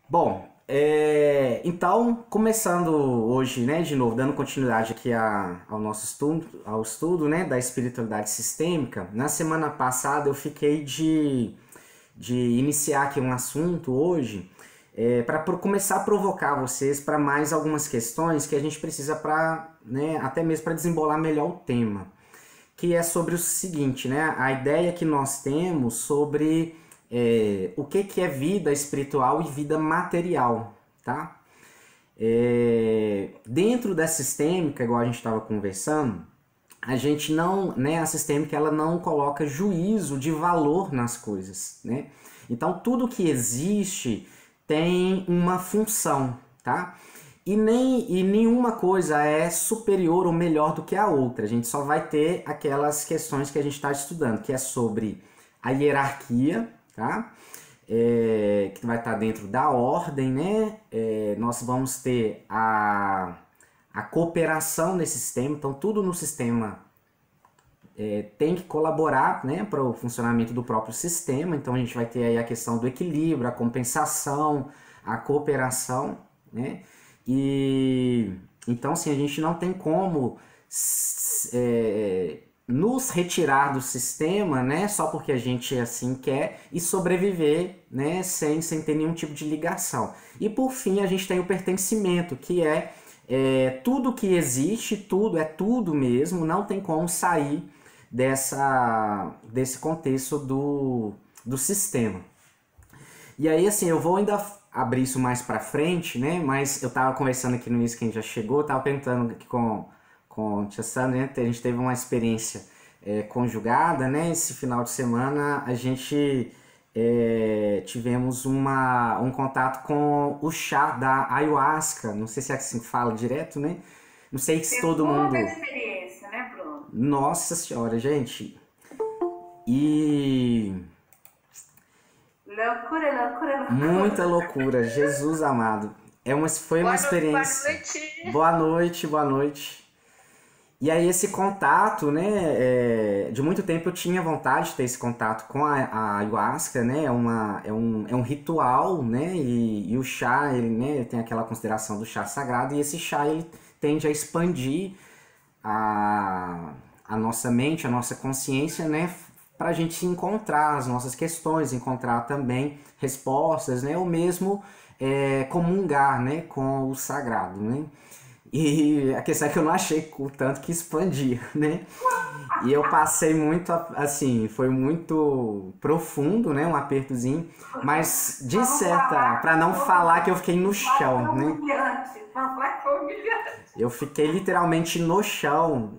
Bom, então, começando hoje, né, de novo, dando continuidade aqui ao nosso estudo, né, da espiritualidade sistêmica. Na semana passada eu fiquei de iniciar aqui um assunto hoje, para começar a provocar vocês para mais algumas questões que a gente precisa para, né, até mesmo para desembolar melhor o tema, que é sobre o seguinte, né? A ideia que nós temos sobre o que é vida espiritual e vida material, tá? Dentro da sistêmica, igual a gente estava conversando, a gente não, né, a sistêmica ela não coloca juízo de valor nas coisas, né? Então tudo que existe tem uma função, tá? E nenhuma coisa é superior ou melhor do que a outra. A gente só vai ter aquelas questões que a gente está estudando, que é sobre a hierarquia, tá? Que vai estar dentro da ordem, né? Nós vamos ter a cooperação nesse sistema, então tudo no sistema tem que colaborar, né, para o funcionamento do próprio sistema. Então a gente vai ter aí a questão do equilíbrio, a compensação, a cooperação, né? E então assim, a gente não tem como nos retirar do sistema, né, só porque a gente assim quer e sobreviver, né, sem ter nenhum tipo de ligação. E por fim a gente tem o pertencimento, que tudo que existe, tudo é tudo mesmo, não tem como sair desse contexto do sistema. E aí, assim, eu vou ainda abrir isso mais pra frente, né? Mas eu tava conversando aqui no início, quem já chegou, eu tava perguntando aqui com a Tia Sandra, né? A gente teve uma experiência conjugada, né? Esse final de semana a gente tivemos um contato com o chá da ayahuasca. Não sei se é assim que fala direto, né? Não sei se Teve todo toda a mundo. experiência, né, Bruno? Nossa senhora, gente. E Loucura, loucura, muita loucura. loucura, Jesus amado. Foi uma Boa experiência. noite. Boa noite, boa noite. E aí esse contato, né, de muito tempo eu tinha vontade de ter esse contato com a ayahuasca, né, é um ritual, né, e o chá, ele, né, ele tem aquela consideração do chá sagrado, e esse chá, ele tende a expandir a, a nossa mente, a nossa consciência, né, para a gente encontrar as nossas questões, encontrar também respostas, né, ou mesmo comungar, né, com o sagrado, né. E a questão é que eu não achei o tanto que expandia, né? E eu passei muito, assim, foi muito profundo, né? Um apertozinho, mas de Pra não certa, falar para que não foi, falar que eu fiquei no foi chão, né? humilhante. Pra não falar que foi humilhante. Eu fiquei literalmente no chão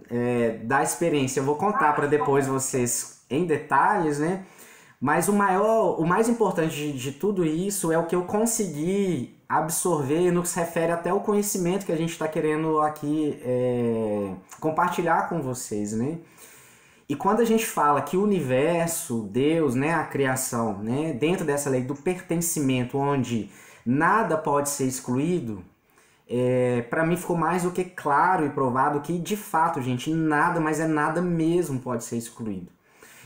da experiência. Eu vou contar para depois vocês em detalhes, né? Mas o mais importante de tudo isso é o que eu consegui absorver no que se refere até ao conhecimento que a gente está querendo aqui compartilhar com vocês, né? E quando a gente fala que o universo, Deus, né, a criação, né, dentro dessa lei do pertencimento, onde nada pode ser excluído, para mim ficou mais do que claro e provado que, de fato, gente, nada, mas é nada mesmo pode ser excluído.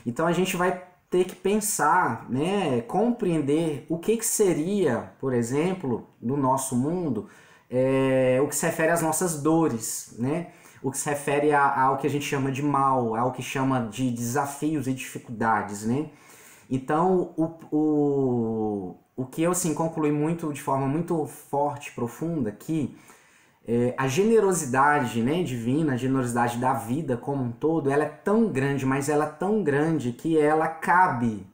Então a gente vai ter que pensar, né, compreender o que seria, por exemplo, no nosso mundo, o que se refere às nossas dores, né? O que se refere ao que a gente chama de mal, ao que chama de desafios e dificuldades, né? Então, o que eu assim, concluí muito, de forma muito forte, profunda, que a generosidade, né, divina, a generosidade da vida como um todo, ela é tão grande, mas ela é tão grande que ela cabe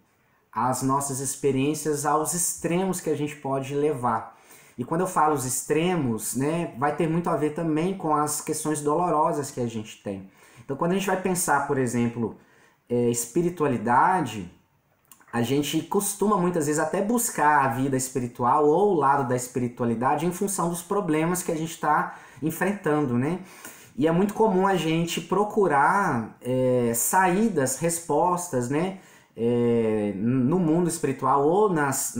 às nossas experiências, aos extremos que a gente pode levar. E quando eu falo os extremos, né, vai ter muito a ver também com as questões dolorosas que a gente tem. Então, quando a gente vai pensar, por exemplo, espiritualidade, a gente costuma muitas vezes até buscar a vida espiritual ou o lado da espiritualidade em função dos problemas que a gente está enfrentando, né? E é muito comum a gente procurar saídas, respostas, né? No mundo espiritual ou nas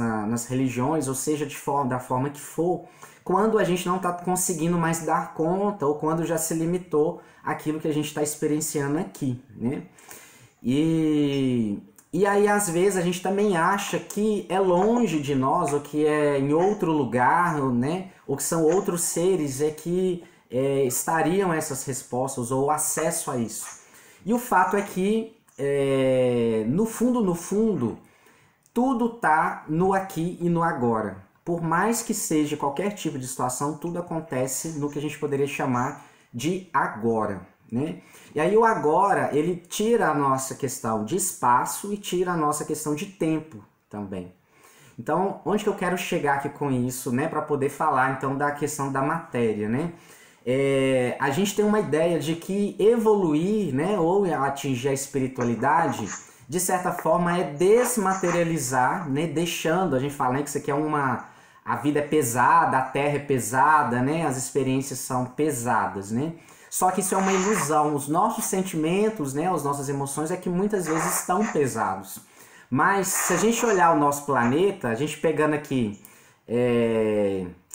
religiões, ou seja, da forma que for, quando a gente não está conseguindo mais dar conta ou quando já se limitou aquilo que a gente está experienciando aqui, né? E E aí, às vezes, a gente também acha que é longe de nós, ou que é em outro lugar, né? Ou que são outros seres que estariam essas respostas, ou acesso a isso. E o fato é que, no fundo, tudo está no aqui e no agora. Por mais que seja qualquer tipo de situação, tudo acontece no que a gente poderia chamar de agora, né? E aí o agora, ele tira a nossa questão de espaço e tira a nossa questão de tempo também. Então, onde que eu quero chegar aqui com isso, né? Para poder falar, então, da questão da matéria, né? A gente tem uma ideia de que evoluir, né? Ou atingir a espiritualidade, de certa forma, é desmaterializar, né? Deixando, a gente fala, né, que isso aqui é a vida é pesada, a terra é pesada, né? As experiências são pesadas, né? Só que isso é uma ilusão. Os nossos sentimentos, né, as nossas emoções é que muitas vezes estão pesados. Mas se a gente olhar o nosso planeta, a gente pegando aqui...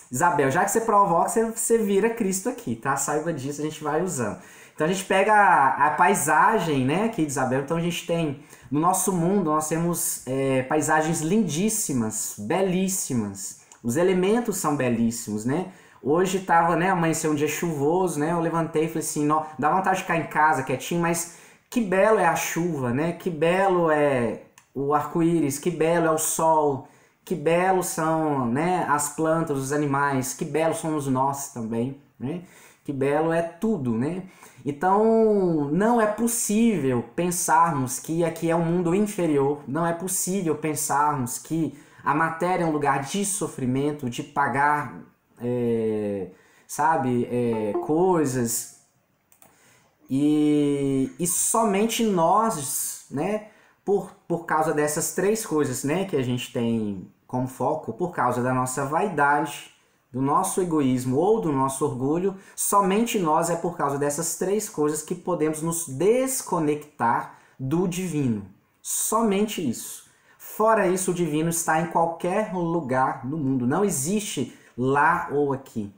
Isabel, já que você provoca, você vira Cristo aqui, tá? Saiba disso, a gente vai usando. Então a gente pega a paisagem, né, aqui de Isabel. Então a gente tem, no nosso mundo, nós temos paisagens lindíssimas, belíssimas. Os elementos são belíssimos, né? Hoje tava, né, amanheceu um dia chuvoso, né? Eu levantei e falei assim, não, dá vontade de ficar em casa quietinho, mas que belo é a chuva, né? Que belo é o arco-íris, que belo é o sol, que belo são, né, as plantas, os animais, que belo somos nós também, né? Que belo é tudo, né? Então, não é possível pensarmos que aqui é um mundo inferior, não é possível pensarmos que a matéria é um lugar de sofrimento, de pagar, coisas, e somente nós, né, por causa dessas três coisas, né, que a gente tem como foco, por causa da nossa vaidade, do nosso egoísmo ou do nosso orgulho, somente nós é por causa dessas três coisas que podemos nos desconectar do divino. Somente isso. Fora isso, o divino está em qualquer lugar no mundo, não existe lá ou aqui.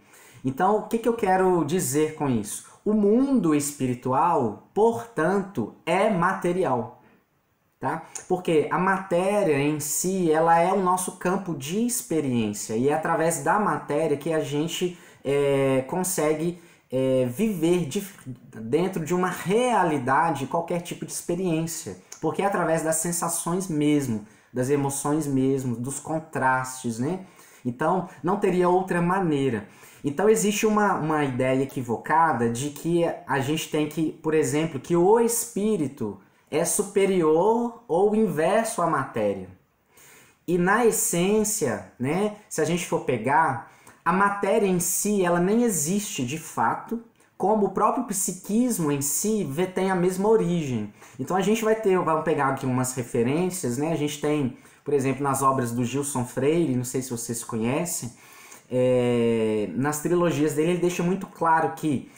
Então, o que eu quero dizer com isso? O mundo espiritual, portanto, é material. Tá? Porque a matéria em si, ela é o nosso campo de experiência e é através da matéria que a gente consegue viver dentro de uma realidade qualquer tipo de experiência. Porque é através das sensações mesmo, das emoções mesmo, dos contrastes, né? Então, não teria outra maneira. Então, existe uma ideia equivocada de que a gente tem que, por exemplo, que o espírito é superior ou inverso à matéria. E na essência, né, se a gente for pegar, a matéria em si, ela nem existe de fato, como o próprio psiquismo em si tem a mesma origem. Então a gente vamos pegar aqui umas referências, né? A gente tem, por exemplo, nas obras do Gilson Freire, não sei se vocês conhecem, nas trilogias dele ele deixa muito claro que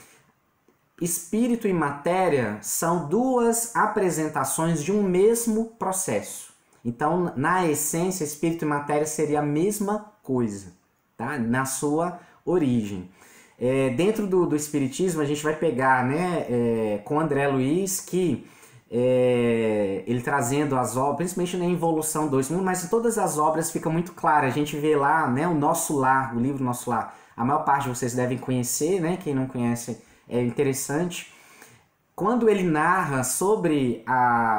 espírito e matéria são duas apresentações de um mesmo processo. Então, na essência, espírito e matéria seria a mesma coisa, tá? Na sua origem. Dentro do espiritismo, a gente vai pegar, né, com André Luiz, que ele trazendo as obras, principalmente na Involução 2, mas em todas as obras fica muito claro. A gente vê lá, né, o Nosso Lar, o livro Nosso Lar. A maior parte de vocês devem conhecer, né? Quem não conhece é interessante. Quando ele narra sobre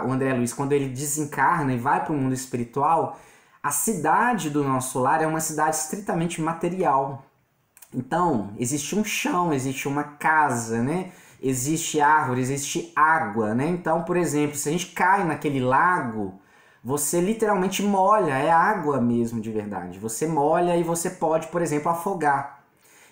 o André Luiz, quando ele desencarna e vai para o mundo espiritual, a cidade do Nosso Lar é uma cidade estritamente material. Então, existe um chão, existe uma casa, né? Existe árvore, existe água, né? Então, por exemplo, se a gente cai naquele lago, você literalmente molha, é água mesmo de verdade. Você molha e você pode, por exemplo, afogar.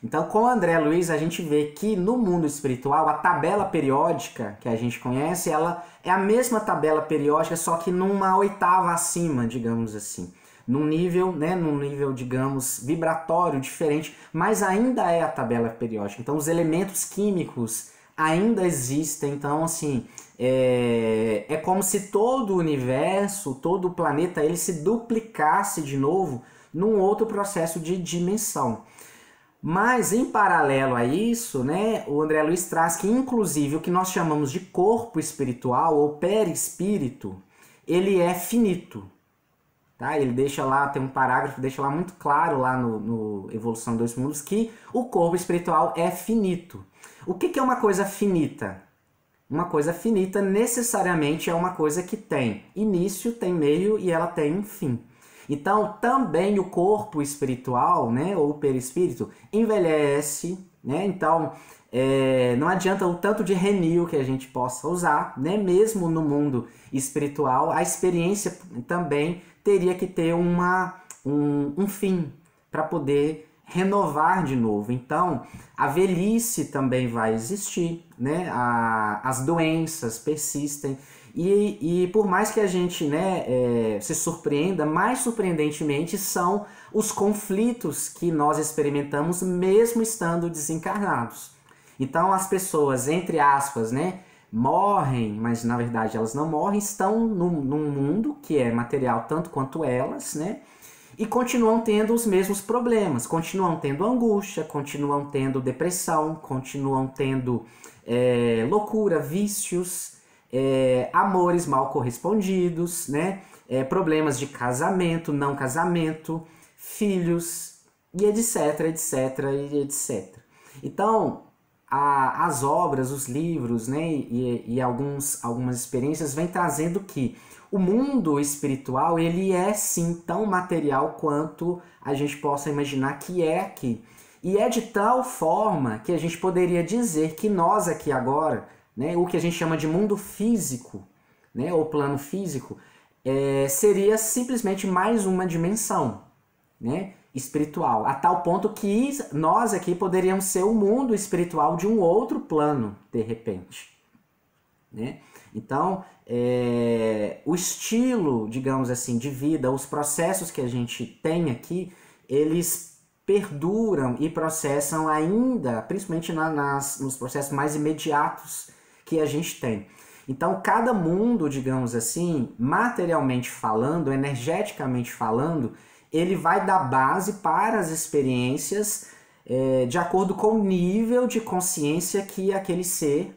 Então, com o André Luiz, a gente vê que no mundo espiritual, a tabela periódica que a gente conhece, ela é a mesma tabela periódica, só que numa oitava acima, digamos assim. Num nível, né, digamos, vibratório diferente, mas ainda é a tabela periódica. Então, os elementos químicos ainda existem. Então, assim, é como se todo o universo, todo o planeta, ele se duplicasse de novo num outro processo de dimensão. Mas, em paralelo a isso, né, o André Luiz traz que, inclusive, o que nós chamamos de corpo espiritual ou perispírito, ele é finito. Tá? Ele deixa lá, tem um parágrafo, deixa lá muito claro lá no Evolução dos Mundos que o corpo espiritual é finito. O que é uma coisa finita? Uma coisa finita necessariamente é uma coisa que tem início, tem meio e ela tem um fim. Então, também o corpo espiritual, né, ou o perispírito, envelhece, né? Então, não adianta o tanto de renil que a gente possa usar, né? Mesmo no mundo espiritual, a experiência também teria que ter um fim para poder renovar de novo. Então, a velhice também vai existir, né? As doenças persistem. E por mais que a gente, né, se surpreenda, mais surpreendentemente são os conflitos que nós experimentamos mesmo estando desencarnados. Então as pessoas, entre aspas, né, morrem, mas na verdade elas não morrem, estão num mundo que é material tanto quanto elas, né? E continuam tendo os mesmos problemas, continuam tendo angústia, continuam tendo depressão, continuam tendo loucura, vícios, amores mal correspondidos, né? Problemas de casamento, não casamento, filhos, e etc, etc, e etc. Então, as obras, os livros, né, e algumas experiências vêm trazendo que o mundo espiritual, ele é sim tão material quanto a gente possa imaginar que é aqui. E é de tal forma que a gente poderia dizer que nós aqui agora, né, o que a gente chama de mundo físico, né, ou plano físico, seria simplesmente mais uma dimensão, né, espiritual, a tal ponto que nós aqui poderíamos ser o mundo espiritual de um outro plano, de repente, né? Então, o estilo, digamos assim, de vida, os processos que a gente tem aqui, eles perduram e processam ainda, principalmente nos processos mais imediatos que a gente tem. Então, cada mundo, digamos assim, materialmente falando, energeticamente falando, ele vai dar base para as experiências de acordo com o nível de consciência que aquele ser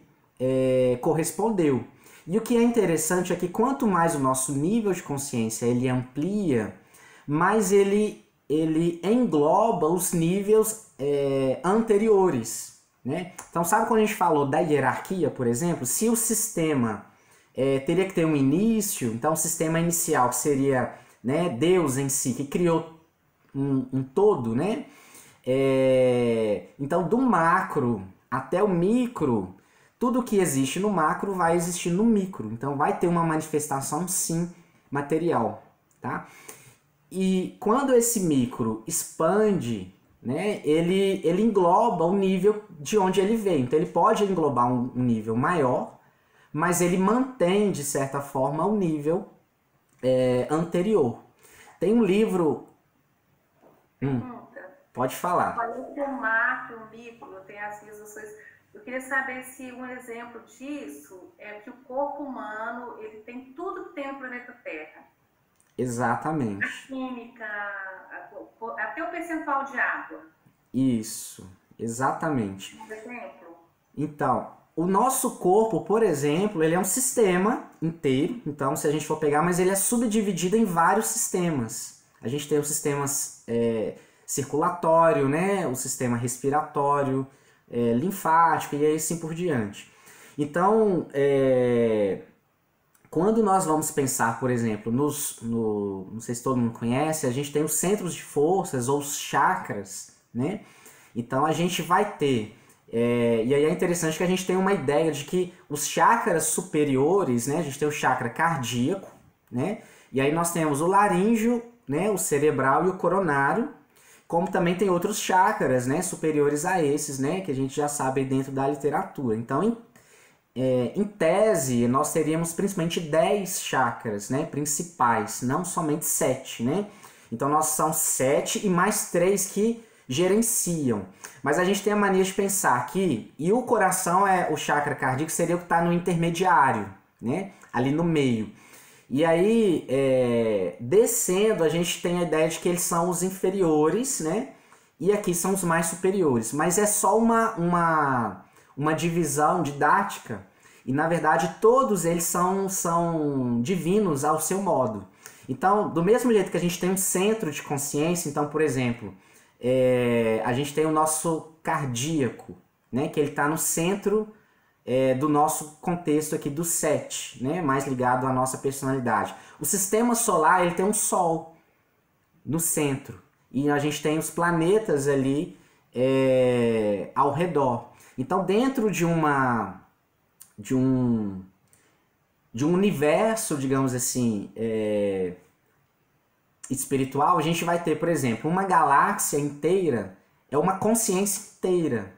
correspondeu. E o que é interessante é que quanto mais o nosso nível de consciência ele amplia, mais ele engloba os níveis anteriores, né? Então, sabe quando a gente falou da hierarquia, por exemplo? Se o sistema teria que ter um início, então o sistema inicial que seria, né, Deus em si, que criou um todo, né? Então, do macro até o micro, tudo que existe no macro vai existir no micro. Então, vai ter uma manifestação, sim, material, tá? E quando esse micro expande, né, ele engloba o nível de onde ele veio. Então, ele pode englobar um nível maior, mas ele mantém, de certa forma, o nível anterior. Tem um livro... pode falar. Falei que o macro, o micro, tem as realizações. Eu queria saber se um exemplo disso é que o corpo humano, ele tem tudo que tem no planeta Terra. Exatamente. A química, até o percentual de água. Isso, exatamente. Um exemplo? Então, o nosso corpo, por exemplo, ele é um sistema inteiro. Então, se a gente for pegar, mas ele é subdividido em vários sistemas. A gente tem os sistemas circulatório, né? O sistema respiratório, linfático e assim por diante. Então, quando nós vamos pensar, por exemplo, não sei se todo mundo conhece, a gente tem os centros de forças ou os chakras, né? Então a gente vai ter, e aí é interessante que a gente tem uma ideia de que os chakras superiores, né? A gente tem o chakra cardíaco, né? E aí nós temos o laríngeo, né? O cerebral e o coronário, como também tem outros chakras, né? Superiores a esses, né? Que a gente já sabe dentro da literatura. Então, em tese, nós teríamos principalmente 10 chakras, né, principais, não somente 7, né? Então, nós são 7 e mais 3 que gerenciam. Mas a gente tem a mania de pensar que... E o coração, o chakra cardíaco, seria o que está no intermediário, né? Ali no meio. E aí, descendo, a gente tem a ideia de que eles são os inferiores, né? E aqui são os mais superiores. Mas é só uma divisão didática. E na verdade todos eles são divinos ao seu modo. Então, do mesmo jeito que a gente tem um centro de consciência, então, por exemplo, a gente tem o nosso cardíaco, né, que ele está no centro do nosso contexto aqui do 7, né, mais ligado à nossa personalidade. O sistema solar ele tem um sol no centro e a gente tem os planetas ali ao redor. Então, dentro de um universo, digamos assim, espiritual, a gente vai ter, por exemplo, uma galáxia inteira, é uma consciência inteira,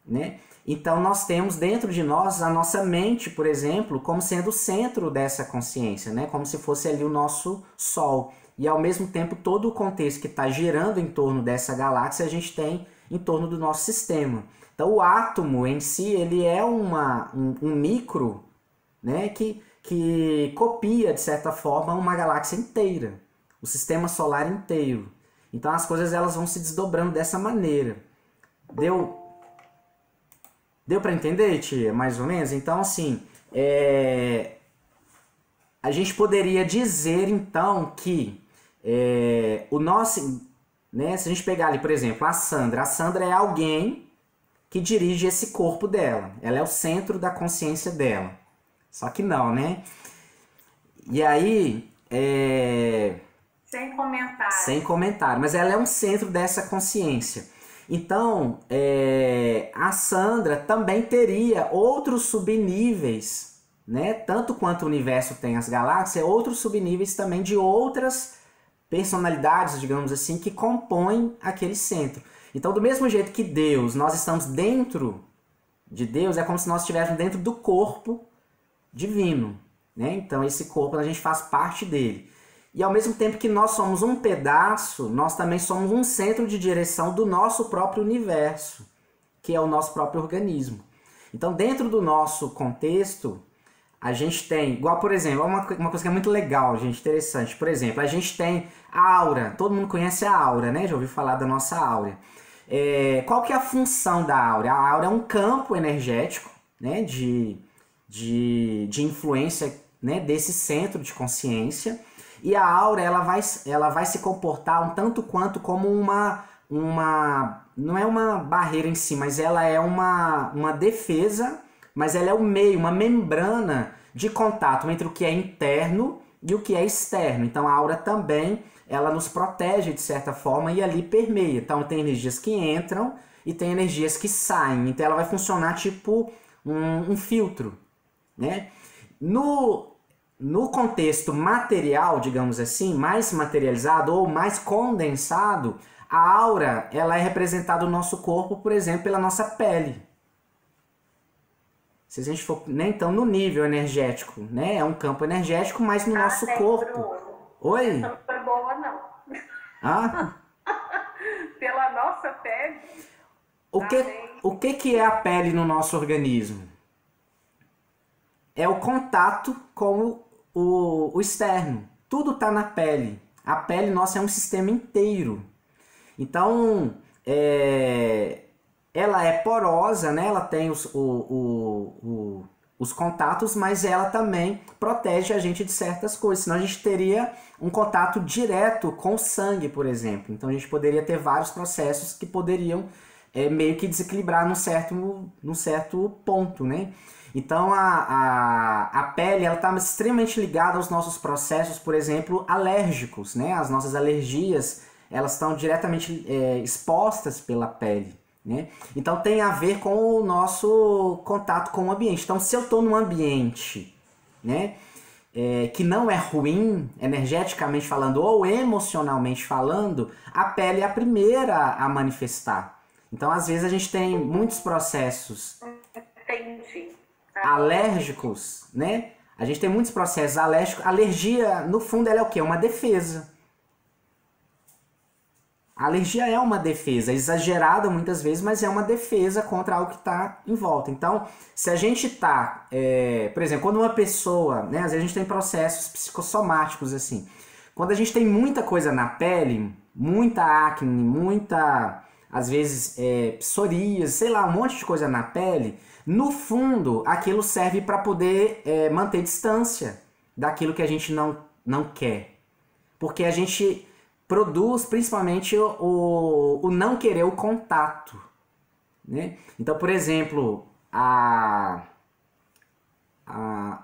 né? Então nós temos dentro de nós a nossa mente, por exemplo, como sendo o centro dessa consciência, né? Como se fosse ali o nosso Sol. E ao mesmo tempo todo o contexto que está girando em torno dessa galáxia a gente tem em torno do nosso sistema. Então o átomo em si ele é um micro, né? Que copia de certa forma uma galáxia inteira, o sistema solar inteiro. Então as coisas elas vão se desdobrando dessa maneira. Deu para entender, tia? Mais ou menos? Então, assim, a gente poderia dizer, então, que o nosso... Né, se a gente pegar ali, por exemplo, a Sandra é alguém que dirige esse corpo dela. Ela é o centro da consciência dela. Só que não, né? E aí... Sem comentário. Sem comentário. Mas ela é um centro dessa consciência. Então, a Sandra também teria outros subníveis, né? Tanto quanto o universo tem as galáxias, outros subníveis também de outras personalidades, digamos assim, que compõem aquele centro. Então, do mesmo jeito que Deus, nós estamos dentro de Deus, é como se nós estivéssemos dentro do corpo divino, né? Então, esse corpo, a gente faz parte dele. E ao mesmo tempo que nós somos um pedaço, nós também somos um centro de direção do nosso próprio universo, que é o nosso próprio organismo. Então, dentro do nosso contexto, a gente tem, igual por exemplo, uma coisa que é muito legal, gente, interessante. Por exemplo, a gente tem a aura, todo mundo conhece a aura, né? Já ouviu falar da nossa aura. Qual que é a função da aura? A aura é um campo energético, né? De influência, né? Desse centro de consciência. E a aura ela vai se comportar um tanto quanto como uma não é uma barreira em si, mas ela é uma defesa, mas ela é o meio, uma membrana de contato entre o que é interno e o que é externo. Então a aura também ela nos protege de certa forma e ali permeia. Então tem energias que entram e tem energias que saem. Então ela vai funcionar tipo um filtro, né? No contexto material, digamos assim, mais materializado ou mais condensado, a aura ela é representada no nosso corpo, por exemplo, pela nossa pele. Se a gente for, né, então, no nível energético, né, é um campo energético, mas no nosso corpo. Bruno. Oi? Essa não foi boa, não. Ah? Pela nossa pele. O que é a pele no nosso organismo? É o contato com o externo. Tudo está na pele. A pele nossa é um sistema inteiro. Então, ela é porosa, né? Ela tem os contatos, mas ela também protege a gente de certas coisas. Senão a gente teria um contato direto com o sangue, por exemplo. Então a gente poderia ter vários processos que poderiam meio que desequilibrar num certo ponto, né? Então a pele ela está extremamente ligada aos nossos processos, por exemplo, alérgicos, né? As nossas alergias elas estão diretamente expostas pela pele, né? Então tem a ver com o nosso contato com o ambiente. Então se eu estou num ambiente, né, que não é ruim, energeticamente falando ou emocionalmente falando, a pele é a primeira a manifestar. Então às vezes a gente tem muitos processos alérgicos, né? A gente tem muitos processos alérgicos. Alergia, no fundo, ela é o quê? Uma defesa. A alergia é uma defesa, exagerada muitas vezes, mas é uma defesa contra algo que está em volta. Então, se a gente está, por exemplo, quando uma pessoa, né, às vezes a gente tem processos psicossomáticos assim, quando a gente tem muita coisa na pele, muita acne, às vezes psoríase, sei lá, um monte de coisa na pele, no fundo aquilo serve para poder manter distância daquilo que a gente não quer. Porque a gente produz principalmente o não querer o contato, né? Então, por exemplo,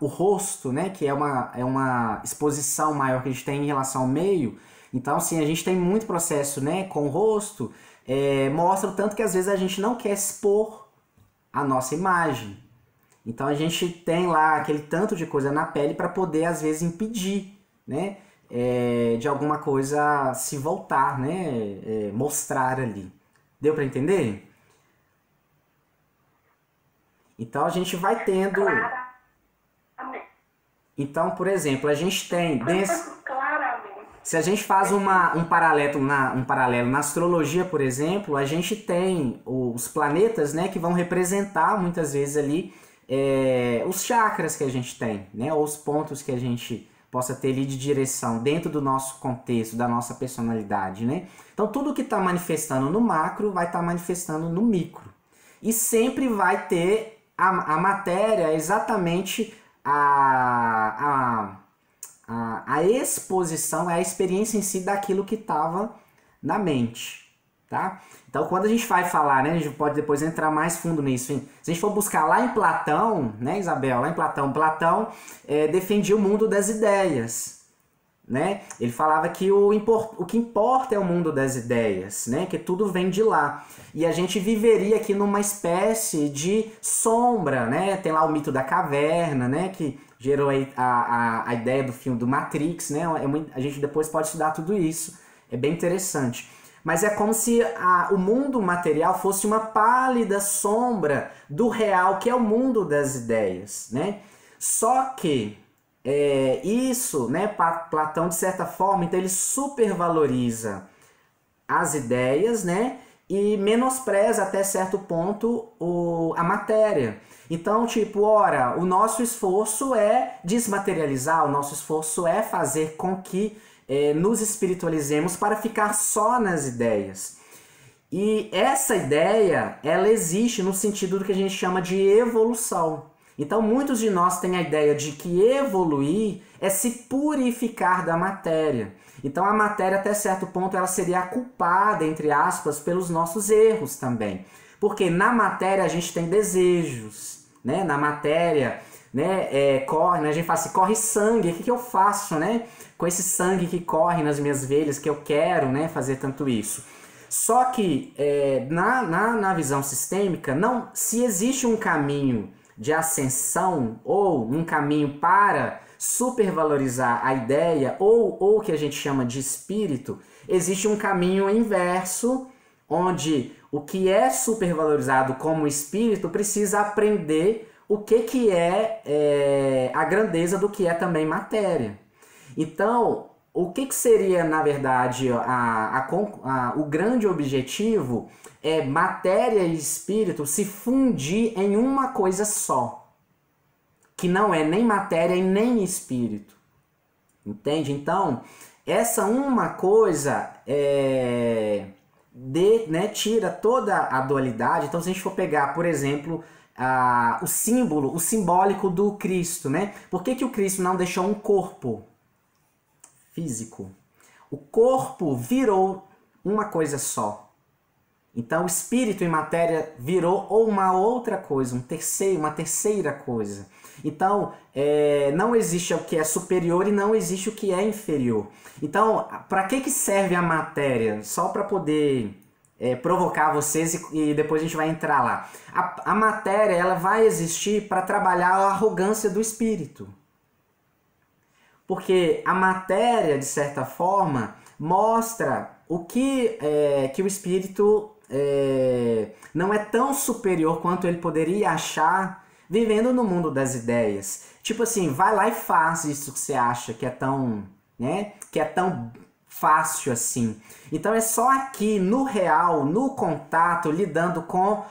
o rosto, né, que é uma exposição maior que a gente tem em relação ao meio. Então, assim, a gente tem muito processo, né, com o rosto, mostra o tanto que às vezes a gente não quer expor a nossa imagem. Então a gente tem lá aquele tanto de coisa na pele para poder às vezes impedir, né, de alguma coisa se voltar, né, mostrar ali. Deu para entender? Então a gente vai tendo. Então, por exemplo, a gente tem se a gente faz um paralelo na astrologia, por exemplo, a gente tem os planetas, né, que vão representar muitas vezes ali os chakras que a gente tem, né, ou os pontos que a gente possa ter ali de direção dentro do nosso contexto, da nossa personalidade, né? Então tudo que está manifestando no macro vai estar manifestando no micro. E sempre vai ter a matéria exatamente a exposição, a experiência em si daquilo que estava na mente, tá? Então, quando a gente vai falar, né, a gente pode depois entrar mais fundo nisso. Hein? Se a gente for buscar lá em Platão, né, Isabel, lá em Platão defendia o mundo das ideias, né? Ele falava que o que importa é o mundo das ideias, né? Que tudo vem de lá. E a gente viveria aqui numa espécie de sombra, né? Tem lá o mito da caverna, né? Que gerou a ideia do filme do Matrix, né? A gente depois pode estudar tudo isso. É bem interessante. Mas é como se o mundo material fosse uma pálida sombra do real, que é o mundo das ideias, né? Só que isso, né, Platão, de certa forma, então ele supervaloriza as ideias, né, e menospreza até certo ponto a matéria. Então, tipo, ora, o nosso esforço é desmaterializar, o nosso esforço é fazer com que nos espiritualizemos para ficar só nas ideias. E essa ideia, ela existe no sentido do que a gente chama de evolução. Então, muitos de nós têm a ideia de que evoluir é se purificar da matéria. Então, a matéria, até certo ponto, ela seria a culpada, entre aspas, pelos nossos erros também. Porque na matéria a gente tem desejos, né? Na matéria, né, a gente fala assim, corre sangue, o que eu faço, né? Com esse sangue que corre nas minhas veias, que eu quero, né, fazer tanto isso. Só que na visão sistêmica, se existe um caminho de ascensão ou um caminho para supervalorizar a ideia ou o que a gente chama de espírito, existe um caminho inverso, onde o que é supervalorizado como espírito precisa aprender o que é a grandeza do que é também matéria. Então, o que seria, na verdade, o grande objetivo é matéria e espírito se fundir em uma coisa só, que não é nem matéria e nem espírito. Entende? Então, essa uma coisa tira toda a dualidade. Então, se a gente for pegar, por exemplo, o simbólico do Cristo, né? Por que o Cristo não deixou um corpo físico? O corpo virou uma coisa só. Então, o espírito e matéria virou uma outra coisa, uma terceira coisa. Então, não existe o que é superior e não existe o que é inferior. Então, para que serve a matéria? Só para poder provocar vocês e depois a gente vai entrar lá. A matéria, ela vai existir para trabalhar a arrogância do espírito. Porque a matéria, de certa forma, mostra o que o espírito não é tão superior quanto ele poderia achar vivendo no mundo das ideias. Tipo assim, vai lá e faz isso que você acha que é tão, né, que é tão fácil assim. Então é só aqui no real, no contato, lidando com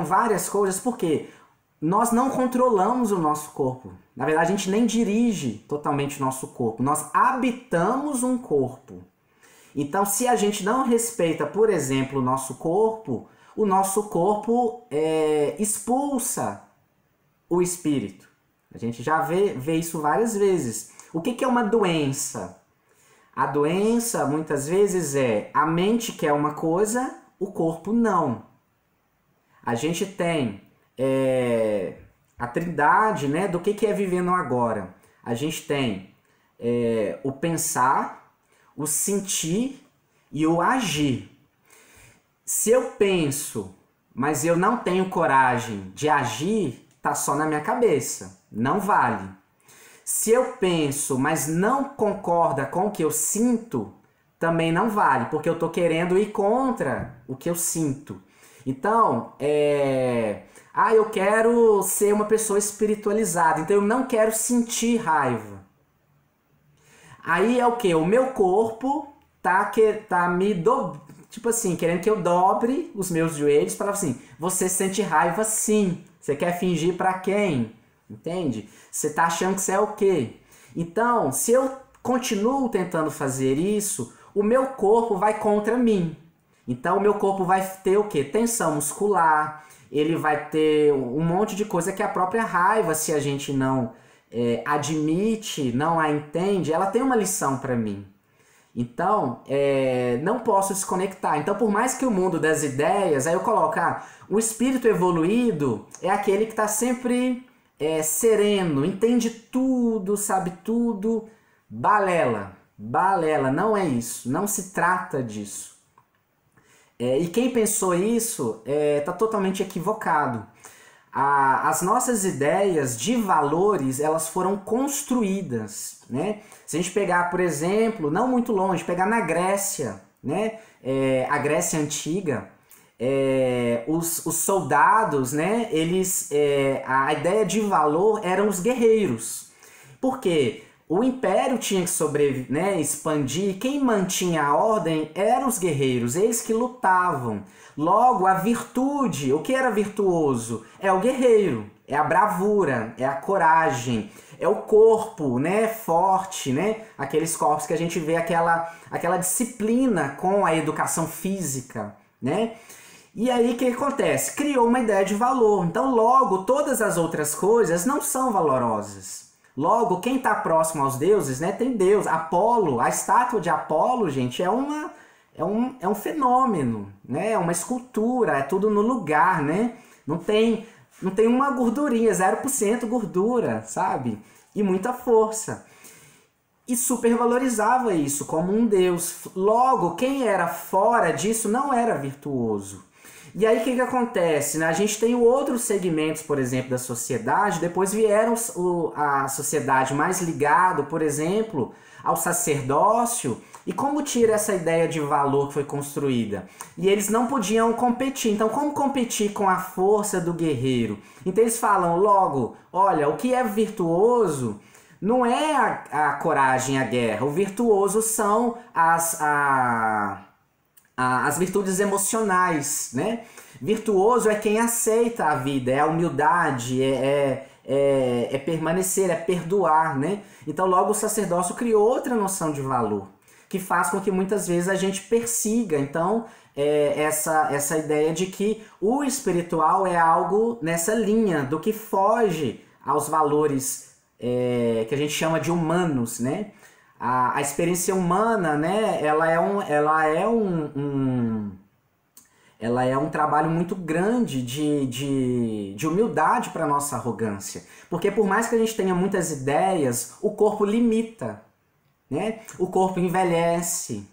várias coisas, porque nós não controlamos o nosso corpo. Na verdade, a gente nem dirige totalmente o nosso corpo. Nós habitamos um corpo. Então, se a gente não respeita, por exemplo, o nosso corpo expulsa o espírito. A gente já vê isso várias vezes. O que é uma doença? A doença, muitas vezes, é a mente quer uma coisa, o corpo não. A gente tem a trindade, né, do que é viver no agora. A gente tem o pensar, o sentir e o agir. Se eu penso, mas eu não tenho coragem de agir, tá só na minha cabeça, não vale. Se eu penso, mas não concorda com o que eu sinto, também não vale, porque eu tô querendo ir contra o que eu sinto. Então, eu quero ser uma pessoa espiritualizada, então eu não quero sentir raiva. Aí é o que? O meu corpo tá tipo assim, querendo que eu dobre os meus joelhos para assim, você sente raiva sim. Você quer fingir para quem? Entende? Você tá achando que você é o quê? Então, se eu continuo tentando fazer isso, o meu corpo vai contra mim. Então, o meu corpo vai ter o quê? Tensão muscular, ele vai ter um monte de coisa que a própria raiva, se a gente não admite, não a entende, ela tem uma lição para mim. Então, não posso desconectar. Então, por mais que o mundo das ideias, aí eu coloco, o espírito evoluído é aquele que está sempre sereno, entende tudo, sabe tudo. Balela, não é isso, não se trata disso. E quem pensou isso está totalmente equivocado. As nossas ideias de valores, elas foram construídas, né? Se a gente pegar, por exemplo, não muito longe, pegar na Grécia, né? A Grécia Antiga, os soldados, né? A ideia de valor eram os guerreiros. Por quê? O império tinha que sobreviver, né? Expandir. Quem mantinha a ordem eram os guerreiros, eles que lutavam. Logo, a virtude, o que era virtuoso? É o guerreiro, é a bravura, é a coragem, é o corpo, né, forte, né? Aqueles corpos que a gente vê aquela disciplina com a educação física, né? E aí o que acontece? Criou uma ideia de valor. Então, logo, todas as outras coisas não são valorosas. Logo, quem está próximo aos deuses, né, tem Deus. Apolo, a estátua de Apolo, gente, é um fenômeno, né? É uma escultura, é tudo no lugar, né? Não tem uma gordurinha, 0% gordura, sabe? E muita força. E supervalorizava isso como um deus. Logo, quem era fora disso não era virtuoso. E aí o que acontece? Né? A gente tem outros segmentos, por exemplo, da sociedade, depois vieram a sociedade mais ligada, por exemplo, ao sacerdócio. E como tira essa ideia de valor que foi construída? E eles não podiam competir. Então, como competir com a força do guerreiro? Então, eles falam logo, olha, o que é virtuoso não é a coragem, a guerra. O virtuoso são as virtudes emocionais, né? Virtuoso é quem aceita a vida, é a humildade, é permanecer, é perdoar, né? Então, logo, o sacerdócio criou outra noção de valor, que faz com que muitas vezes a gente persiga. Então, essa ideia de que o espiritual é algo nessa linha do que foge aos valores que a gente chama de humanos, né? A experiência humana, né? Ela é um trabalho muito grande de humildade para a nossa arrogância. Porque por mais que a gente tenha muitas ideias, o corpo limita. Né? O corpo envelhece,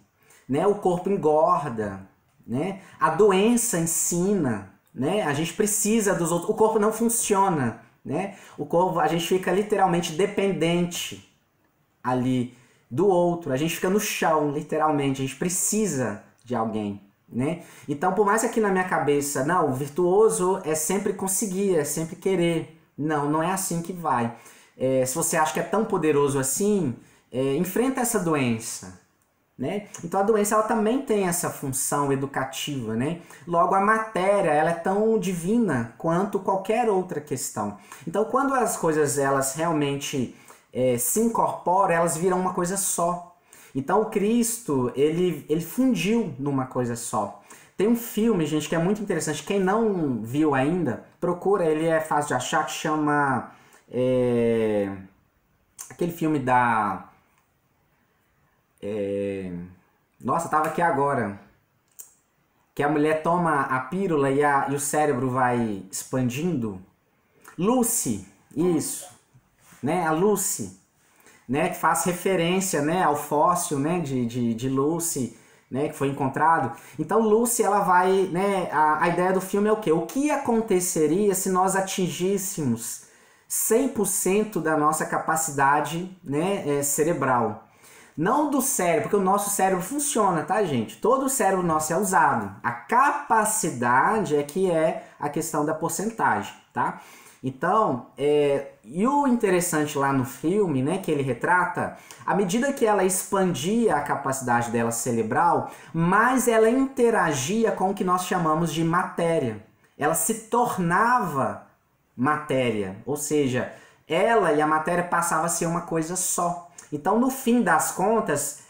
né? O corpo engorda, né? A doença ensina, né? A gente precisa dos outros, o corpo não funciona, né? O corpo, a gente fica literalmente dependente ali do outro, a gente fica no chão, literalmente, a gente precisa de alguém, né? Então, por mais que aqui na minha cabeça, não, o virtuoso é sempre conseguir, é sempre querer, não é assim que vai. Se você acha que é tão poderoso assim, enfrenta essa doença, né? Então a doença ela também tem essa função educativa, né? Logo a matéria ela é tão divina quanto qualquer outra questão. Então quando as coisas elas realmente se incorporam, elas viram uma coisa só. Então o Cristo, ele fundiu numa coisa só. Tem um filme, gente, que é muito interessante. Quem não viu ainda, procura, ele é fácil de achar, que chama... aquele filme da... nossa, tava aqui agora. Que a mulher toma a pílula e o cérebro vai expandindo. Lucy, isso. Né? A Lucy, né? Que faz referência, né? Ao fóssil, né? de Lucy, né? Que foi encontrado. Então Lucy, ela vai... Né? A ideia do filme é o quê? O que aconteceria se nós atingíssemos 100% da nossa capacidade, né? Cerebral? Não do cérebro, porque o nosso cérebro funciona, tá, gente? Todo o cérebro nosso é usado. A capacidade é que é a questão da porcentagem, tá? Então, e o interessante lá no filme, né, que ele retrata, à medida que ela expandia a capacidade dela cerebral, mais ela interagia com o que nós chamamos de matéria. Ela se tornava matéria, ou seja, ela e a matéria passavam a ser uma coisa só. Então, no fim das contas,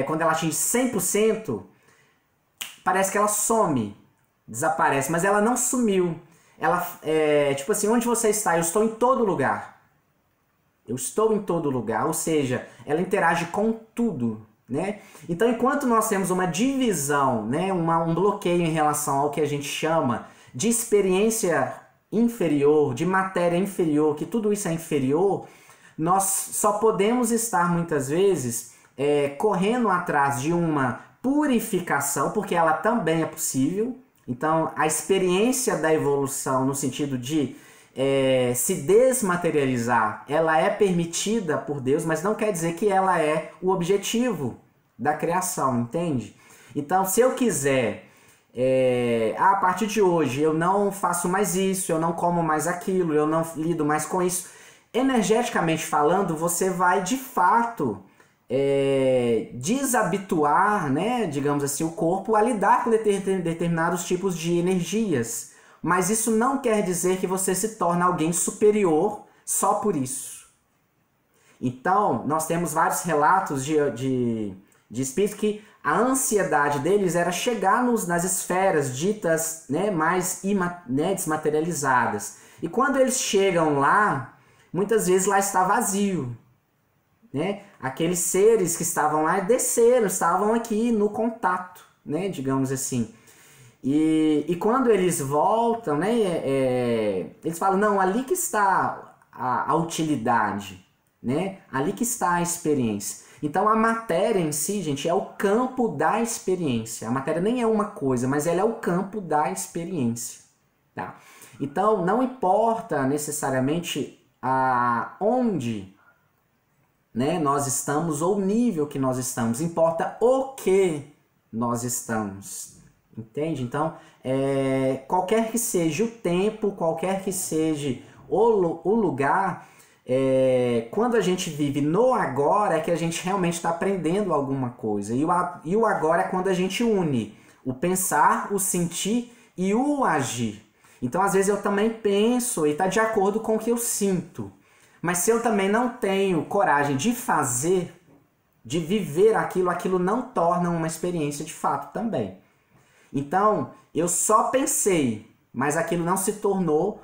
quando ela atinge 100%, parece que ela some, desaparece, mas ela não sumiu. Ela, tipo assim, onde você está? Eu estou em todo lugar. Eu estou em todo lugar, ou seja, ela interage com tudo, né? Então, enquanto nós temos uma divisão, né, um bloqueio em relação ao que a gente chama de experiência inferior, de matéria inferior, que tudo isso é inferior, nós só podemos estar muitas vezes correndo atrás de uma purificação, porque ela também é possível. Então a experiência da evolução no sentido de se desmaterializar, ela é permitida por Deus, mas não quer dizer que ela é o objetivo da criação, entende? Então se eu quiser, a partir de hoje eu não faço mais isso, eu não como mais aquilo, eu não lido mais com isso, energeticamente falando, você vai de fato desabituar, né, digamos assim, o corpo a lidar com determinados tipos de energias. Mas isso não quer dizer que você se torna alguém superior só por isso. Então, nós temos vários relatos de espíritos que a ansiedade deles era chegar nas esferas ditas, né, mais desmaterializadas. E quando eles chegam lá, muitas vezes lá está vazio, né? Aqueles seres que estavam lá desceram, estavam aqui no contato, né? Digamos assim. E quando eles voltam, né? Eles falam, não, ali que está a utilidade, né? Ali que está a experiência. Então a matéria em si, gente, é o campo da experiência. A matéria nem é uma coisa, mas ela é o campo da experiência, tá? Então não importa necessariamente onde, né, nós estamos ou o nível que nós estamos, importa o que nós estamos, entende? Então, qualquer que seja o tempo, qualquer que seja o lugar, quando a gente vive no agora é que a gente realmente está aprendendo alguma coisa, e o agora é quando a gente une o pensar, o sentir e o agir. Então, às vezes eu também penso e está de acordo com o que eu sinto. Mas se eu também não tenho coragem de fazer, de viver aquilo não torna uma experiência de fato também. Então, eu só pensei, mas aquilo não se tornou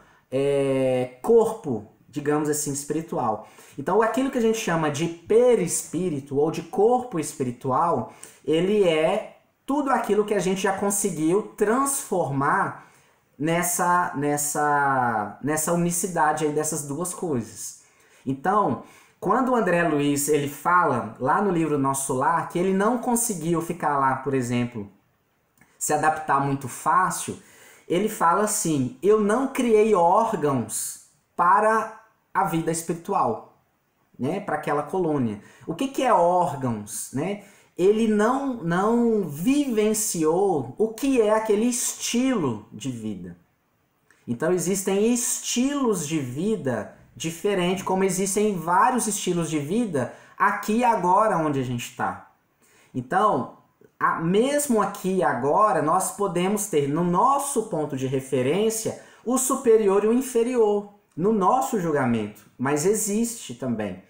corpo, digamos assim, espiritual. Então, aquilo que a gente chama de perispírito ou de corpo espiritual, ele é tudo aquilo que a gente já conseguiu transformar nessa unicidade aí dessas duas coisas. Então, quando o André Luiz ele fala lá no livro Nosso Lar que ele não conseguiu ficar lá, por exemplo, se adaptar muito fácil, ele fala assim, eu não criei órgãos para a vida espiritual, né, para aquela colônia. O que é órgãos, né? Ele não vivenciou o que é aquele estilo de vida. Então existem estilos de vida diferentes, como existem vários estilos de vida aqui e agora onde a gente está. Então, mesmo aqui e agora, nós podemos ter no nosso ponto de referência o superior e o inferior, no nosso julgamento, mas existe também.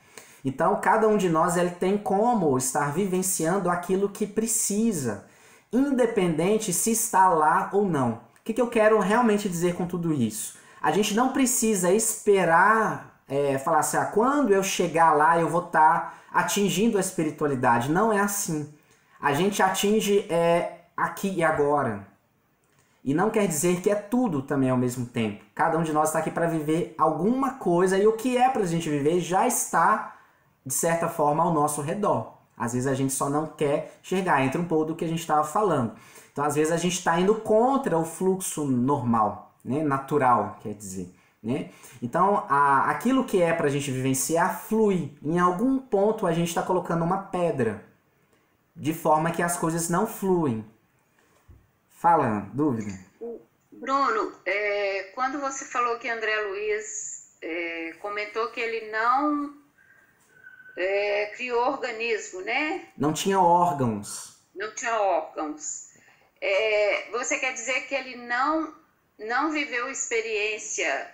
Então, cada um de nós ele tem como estar vivenciando aquilo que precisa, independente se está lá ou não. O que eu quero realmente dizer com tudo isso? A gente não precisa esperar, falar assim, quando eu chegar lá eu vou estar atingindo a espiritualidade. Não é assim. A gente atinge aqui e agora. E não quer dizer que é tudo também ao mesmo tempo. Cada um de nós está aqui para viver alguma coisa e o que é para a gente viver já está, de certa forma, ao nosso redor. Às vezes a gente só não quer enxergar, entra um pouco do que a gente estava falando. Então, às vezes a gente está indo contra o fluxo normal, né? Natural, quer dizer. Né? Então, aquilo que é para a gente vivenciar flui. Em algum ponto a gente está colocando uma pedra, de forma que as coisas não fluem. Fala, dúvida? Bruno, quando você falou que André Luiz comentou que ele não criou organismo, né? Não tinha órgãos. Não tinha órgãos. Você quer dizer que ele não viveu experiência,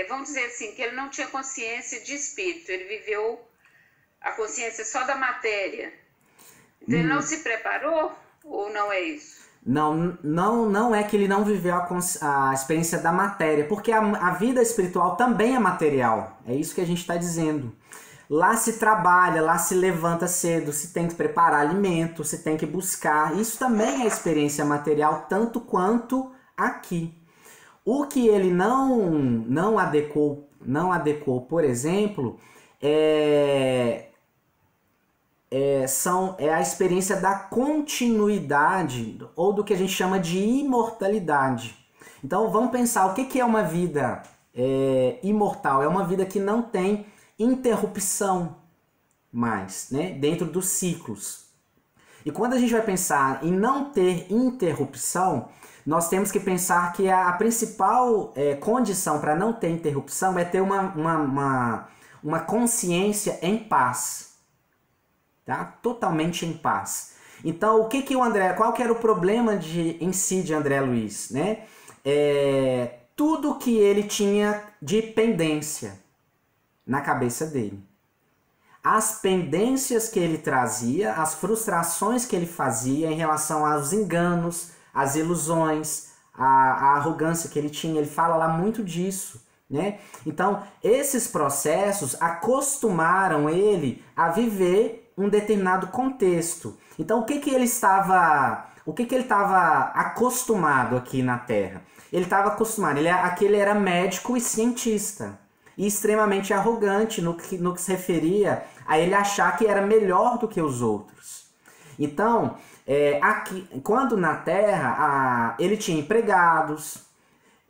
vamos dizer assim, que ele não tinha consciência de espírito, ele viveu a consciência só da matéria. Então ele não se preparou ou não é isso? Não é que ele não viveu a experiência da matéria, porque a vida espiritual também é material. É isso que a gente está dizendo. Lá se trabalha, lá se levanta cedo, se tem que preparar alimento, se tem que buscar. Isso também é experiência material, tanto quanto aqui. O que ele não adequou, por exemplo, é a experiência da continuidade, ou do que a gente chama de imortalidade. Então vamos pensar, o que é uma vida imortal? É uma vida que não tem interrupção mais, né? Dentro dos ciclos. E quando a gente vai pensar em não ter interrupção, nós temos que pensar que a principal condição para não ter interrupção é ter uma consciência em paz. Tá? Totalmente em paz. Então, qual que era o problema em si de André Luiz? Né? Tudo que ele tinha de pendência na cabeça dele. As pendências que ele trazia, as frustrações que ele fazia em relação aos enganos, às ilusões, a arrogância que ele tinha, ele fala lá muito disso. Né? Então, esses processos acostumaram ele a viver um determinado contexto. Então, o que ele estava acostumado aqui na Terra? Ele estava acostumado, ele era médico e cientista, e extremamente arrogante no que se referia a ele achar que era melhor do que os outros. Então, quando na Terra ele tinha empregados,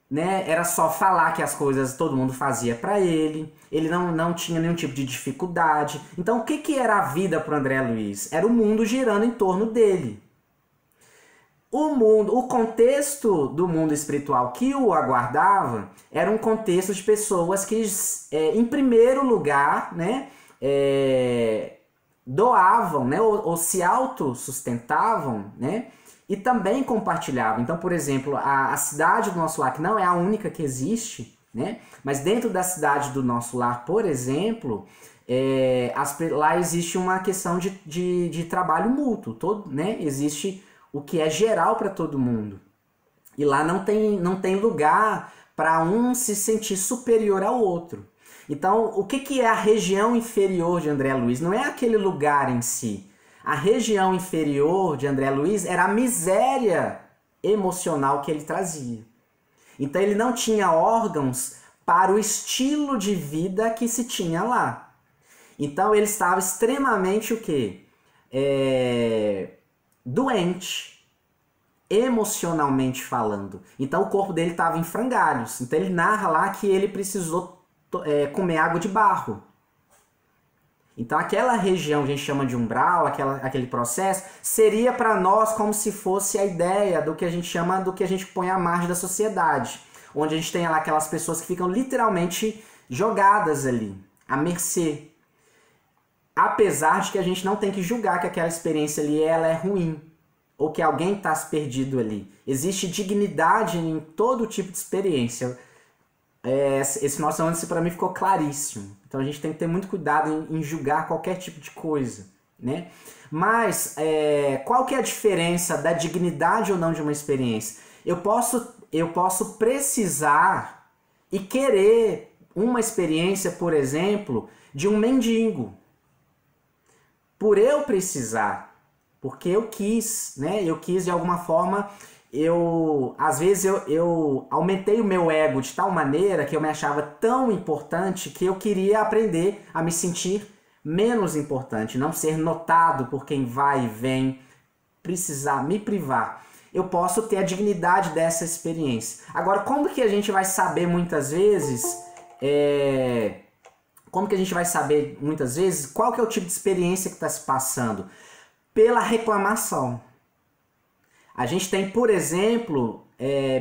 né? Era só falar que as coisas todo mundo fazia para ele não tinha nenhum tipo de dificuldade. Então, o que era a vida para o André Luiz? Era o mundo girando em torno dele. O contexto do mundo espiritual que o aguardava era um contexto de pessoas que, em primeiro lugar, né, doavam, né, ou se autossustentavam, né, e também compartilhavam. Então, por exemplo, a cidade do nosso lar, que não é a única que existe, né, mas dentro da cidade do nosso lar, por exemplo, lá existe uma questão de trabalho mútuo, né, existe o que é geral para todo mundo. E lá não tem lugar para um se sentir superior ao outro. Então, o que é a região inferior de André Luiz? Não é aquele lugar em si. A região inferior de André Luiz era a miséria emocional que ele trazia. Então, ele não tinha órgãos para o estilo de vida que se tinha lá. Então, ele estava extremamente o quê? Doente, emocionalmente falando. Então o corpo dele estava em frangalhos. Então ele narra lá que ele precisou comer água de barro. Então aquela região que a gente chama de umbral, aquele processo, seria para nós como se fosse a ideia do que a gente põe à margem da sociedade. Onde a gente tem lá aquelas pessoas que ficam literalmente jogadas ali, à mercê. Apesar de que a gente não tem que julgar que aquela experiência ali ela é ruim, ou que alguém está perdido ali. Existe dignidade em todo tipo de experiência. esse final de semana, isso para mim ficou claríssimo. Então a gente tem que ter muito cuidado em julgar qualquer tipo de coisa, né? Mas qual que é a diferença da dignidade ou não de uma experiência? Eu posso precisar e querer uma experiência, por exemplo, de um mendigo. Por eu precisar, porque eu quis, né? Eu quis de alguma forma, às vezes eu aumentei o meu ego de tal maneira que eu me achava tão importante que eu queria aprender a me sentir menos importante, não ser notado por quem vai e vem, precisar me privar. Eu posso ter a dignidade dessa experiência. Agora, como que a gente vai saber muitas vezes, qual que é o tipo de experiência que está se passando? Pela reclamação. A gente tem, por exemplo,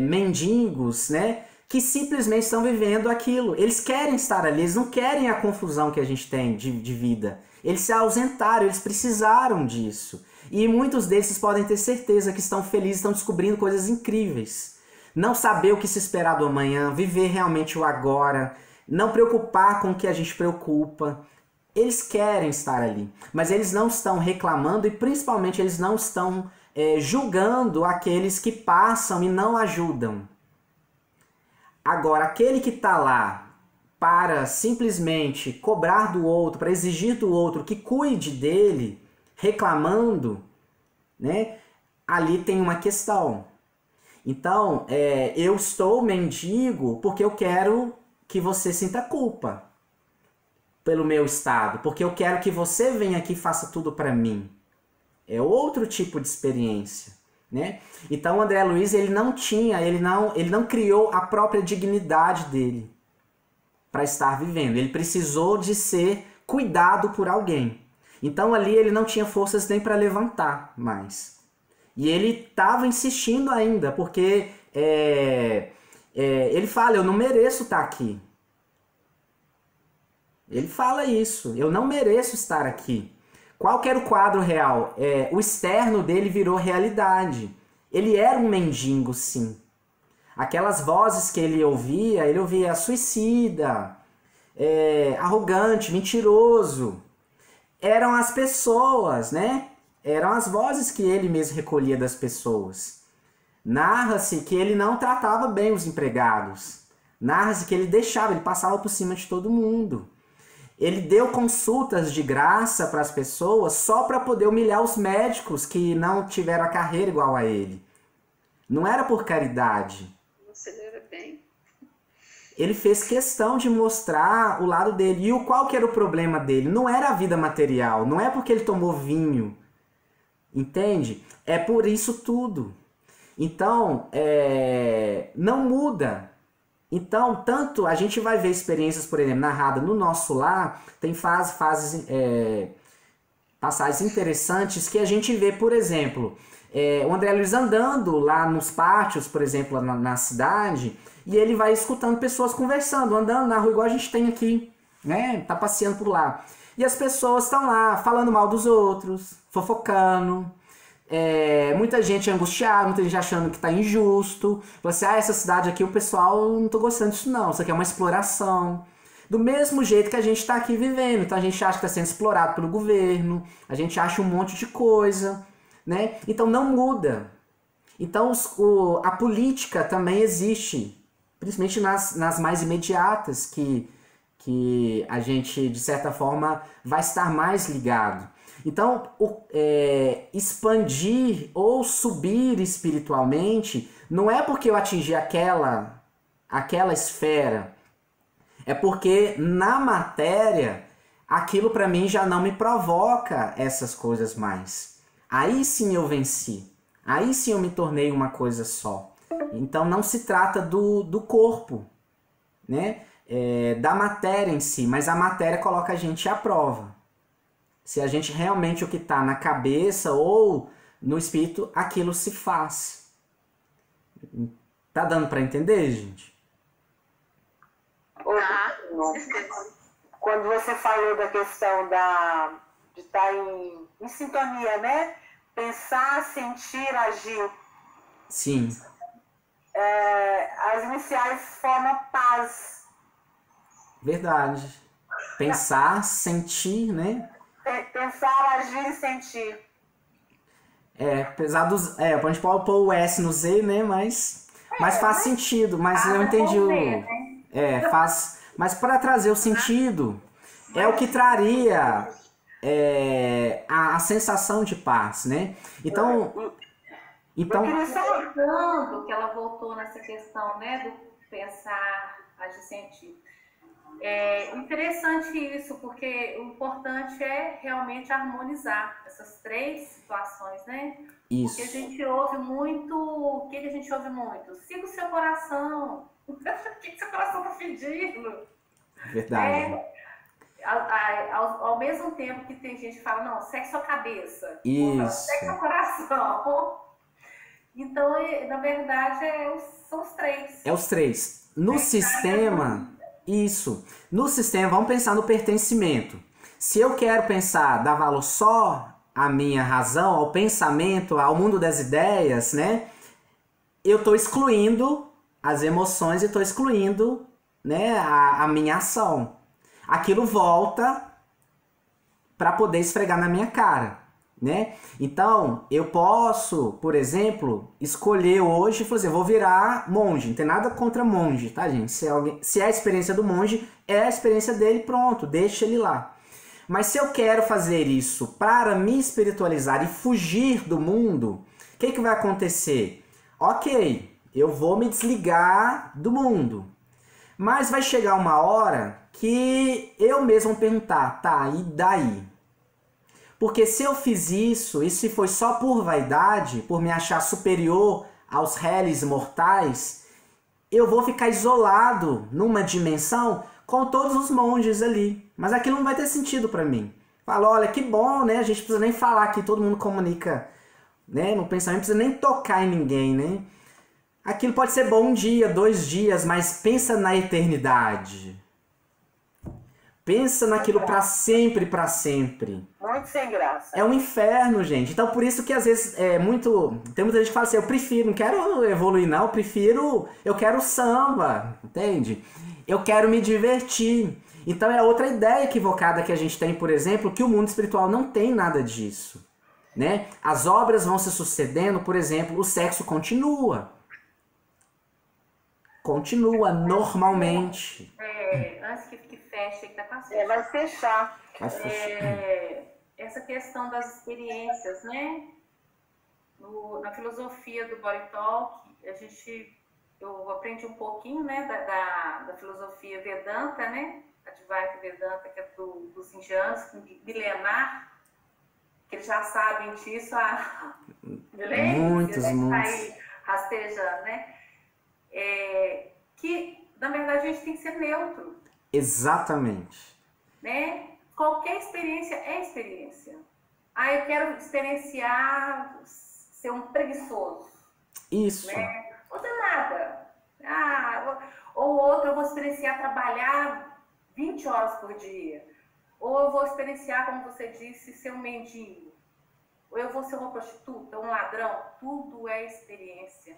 mendigos, né, que simplesmente estão vivendo aquilo. Eles querem estar ali, eles não querem a confusão que a gente tem de vida. Eles se ausentaram, eles precisaram disso. E muitos deles podem ter certeza que estão felizes, estão descobrindo coisas incríveis. Não saber o que se esperar do amanhã, viver realmente o agora, não preocupar com o que a gente preocupa. Eles querem estar ali, mas eles não estão reclamando e principalmente eles não estão julgando aqueles que passam e não ajudam. Agora, aquele que está lá para simplesmente cobrar do outro, para exigir do outro que cuide dele, reclamando, né? Ali tem uma questão. Então, eu estou mendigo porque eu quero que você sinta culpa pelo meu estado, porque eu quero que você venha aqui e faça tudo para mim. É outro tipo de experiência, né? Então, o André Luiz, ele não criou a própria dignidade dele para estar vivendo. Ele precisou de ser cuidado por alguém. Então, ali ele não tinha forças nem para levantar mais. E ele estava insistindo ainda, porque ele fala, eu não mereço estar aqui. Ele fala isso, eu não mereço estar aqui. Qual que era o quadro real? O externo dele virou realidade. Ele era um mendigo, sim. Aquelas vozes que ele ouvia suicida, arrogante, mentiroso. Eram as pessoas, né? Eram as vozes que ele mesmo recolhia das pessoas. Narra-se que ele não tratava bem os empregados. Narra-se que ele passava por cima de todo mundo. Ele deu consultas de graça para as pessoas só para poder humilhar os médicos que não tiveram a carreira igual a ele. Não era por caridade. Você era bem. Ele fez questão de mostrar o lado dele. E qual que era o problema dele? Não era a vida material. Não é porque ele tomou vinho. Entende? É por isso tudo. Então, não muda. Então, tanto a gente vai ver experiências, por exemplo, narradas no nosso lar, tem passagens interessantes que a gente vê, por exemplo, o André Luiz andando lá nos pátios, por exemplo, na cidade, e ele vai escutando pessoas conversando, andando na rua, igual a gente tem aqui, né? Tá passeando por lá. E as pessoas estão lá falando mal dos outros, fofocando. Muita gente angustiada, muita gente achando que tá injusto. Você, essa cidade aqui, o pessoal não tô gostando disso não, isso aqui é uma exploração. Do mesmo jeito que a gente tá aqui vivendo, então a gente acha que está sendo explorado pelo governo, a gente acha um monte de coisa, né? Então não muda. Então a política também existe, principalmente nas mais imediatas, que a gente, de certa forma, vai estar mais ligado. Então, expandir ou subir espiritualmente não é porque eu atingi aquela esfera, é porque na matéria aquilo para mim já não me provoca essas coisas mais. Aí sim eu venci, aí sim eu me tornei uma coisa só. Então não se trata do corpo, né? Da matéria em si, mas a matéria coloca a gente à prova. Se a gente realmente o que está na cabeça ou no espírito, aquilo se faz. Tá dando para entender, gente? Quando você falou da questão de estar em sintonia, né? Pensar, sentir, agir. Sim. A As iniciais formam paz. Verdade. Pensar, sentir, né? Pensar, agir e sentir. Apesar dos... a gente pode pôr o S no Z, né? Mas faz sentido. Mas eu entendi o... faz... Mas para trazer o sentido, é o que traria a sensação de paz, né? Então... Pensando que ela voltou nessa questão, né, do pensar, agir, sentir. É interessante isso, porque o importante é realmente harmonizar essas três situações, né? Isso. Porque a gente ouve muito... O que a gente ouve muito? Siga o seu coração. O que seu coração está pedindo? Verdade. Ao mesmo tempo que tem gente que fala, não, segue sua cabeça. Isso. Segue seu coração. Então, na verdade, são os três. É os três. No sistema... Isso. No sistema, vamos pensar no pertencimento. Se eu quero pensar, dar valor só à minha razão, ao pensamento, ao mundo das ideias, né? Eu estou excluindo as emoções e estou excluindo, né, a minha ação. Aquilo volta para poder esfregar na minha cara, né? Então, eu posso, por exemplo, escolher hoje e falar assim, vou virar monge. Não tem nada contra monge, tá, gente? Se é a experiência do monge, é a experiência dele, pronto, deixa ele lá. Mas se eu quero fazer isso para me espiritualizar e fugir do mundo, o que vai acontecer? Ok, eu vou me desligar do mundo. Mas vai chegar uma hora que eu mesmo vou perguntar, tá, e daí? Porque se eu fiz isso, e se foi só por vaidade, por me achar superior aos réis mortais, eu vou ficar isolado numa dimensão com todos os monges ali. Mas aquilo não vai ter sentido para mim. Fala, olha, que bom, né? A gente não precisa nem falar aqui, todo mundo comunica, né? No pensamento, não precisa nem tocar em ninguém, né? Aquilo pode ser bom um dia, 2 dias, mas pensa na eternidade. Pensa naquilo para sempre, para sempre. Muito sem graça. É um inferno, gente. Então, por isso que às vezes é muito... Tem muita gente que fala assim, eu prefiro, não quero evoluir não, eu quero samba, entende? Eu quero me divertir. Então é outra ideia equivocada que a gente tem, por exemplo, que o mundo espiritual não tem nada disso, né? As obras vão se sucedendo, por exemplo, o sexo continua. Continua normalmente. Antes que feche, que tá passando. Vai fechar. Essa questão das experiências, né? Na filosofia do Body Talk, eu aprendi um pouquinho, né, da filosofia Vedanta, né? Advaita Vedanta, que é dos indianos, milenar, que eles já sabem disso há muitos. Tá aí rastejando, né? Que, na verdade, a gente tem que ser neutro. Exatamente. Né? Qualquer experiência é experiência. Eu quero experienciar ser um preguiçoso. Isso. Né? Não tem nada. Ou outro, eu vou experienciar trabalhar 20 horas por dia. Ou eu vou experienciar, como você disse, ser um mendigo. Ou eu vou ser uma prostituta, um ladrão. Tudo é experiência.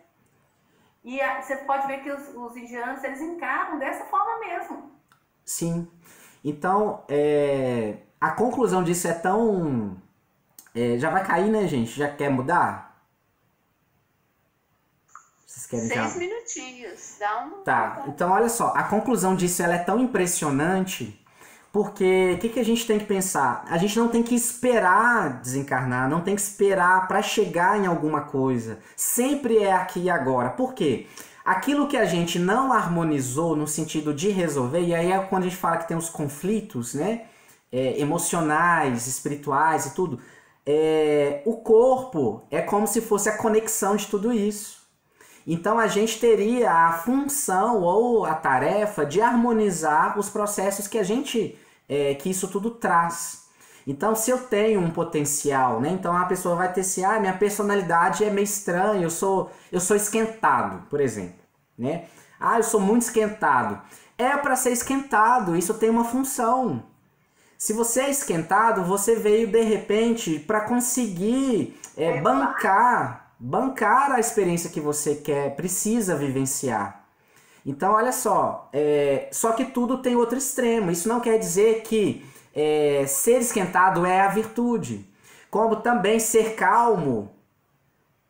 E você pode ver que os indianos, eles encaram dessa forma mesmo. Sim. Então, a conclusão disso é tão... já vai cair, né, gente? Já quer mudar? Vocês querem 6 minutinhos. Dá um... Tá. Então, olha só. A conclusão disso ela é tão impressionante porque o que a gente tem que pensar? A gente não tem que esperar desencarnar, não tem que esperar para chegar em alguma coisa. Sempre é aqui e agora. Por quê? Aquilo que a gente não harmonizou no sentido de resolver, e aí é quando a gente fala que tem os conflitos, né? Emocionais, espirituais e tudo. O corpo é como se fosse a conexão de tudo isso. Então a gente teria a função ou a tarefa de harmonizar os processos que que isso tudo traz. Então se eu tenho um potencial, né? Então a pessoa vai ter assim, minha personalidade é meio estranha, eu sou esquentado, por exemplo, né? Eu sou muito esquentado. É para ser esquentado, isso tem uma função. Se você é esquentado, você veio de repente para conseguir bancar a experiência que você precisa vivenciar. Então, olha só, só que tudo tem outro extremo. Isso não quer dizer que ser esquentado é a virtude. Como também ser calmo